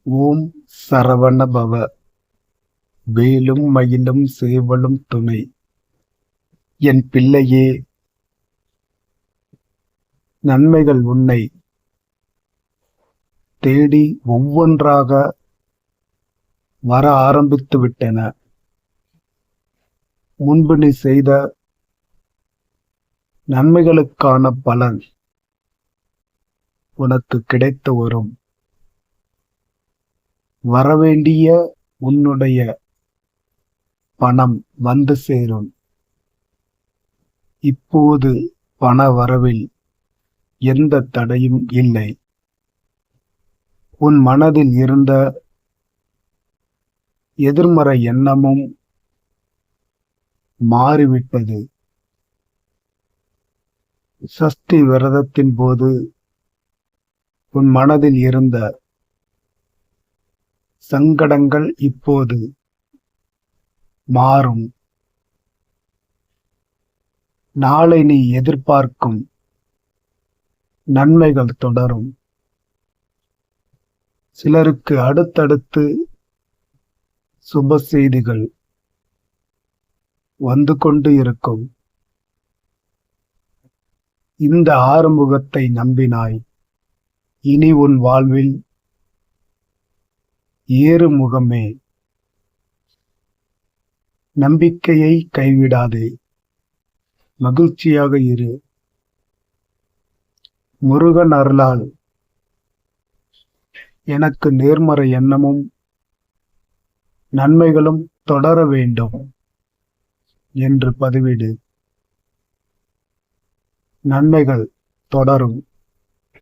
ஓம் சரவண பவ. வேலும் மயிலும் சேவலும் துணை. என் பிள்ளையே, நன்மைகள் உன்னை தேடி ஒவ்வொன்றாக வர ஆரம்பித்து விட்டன. முன்பு நீ செய்த நன்மைகளுக்கான பலன் உனக்கு கிடைத்து வரும். வரவேண்டிய உன்னுடைய பணம் வந்து சேரும். இப்போது பண வரவில் எந்த தடையும் இல்லை. உன் மனதில் இருந்த எதிர்மறை எண்ணமும் மாறிவிட்டது. சஷ்டி விரதத்தின் போது உன் மனதில் இருந்த சங்கடங்கள் இப்போது மாறும். நாளை நீ எதிர்பார்க்கும் நன்மைகள் தொடரும். சிலருக்கு அடுத்தடுத்து சுப செய்திகள் வந்து கொண்டு இருக்கும். இந்த ஆறுமுகத்தை நம்பினாய். இனி உன் வாழ்வில் ஏறுமுகமே. நம்பிக்கையை கைவிடாதே. மகிழ்ச்சியாக இரு. முருகன் அருளால் எனக்கு நேர்மறை எண்ணமும் நன்மைகளும் தொடர வேண்டும் என்று பதிவிடு. நன்மைகள் தொடரும்.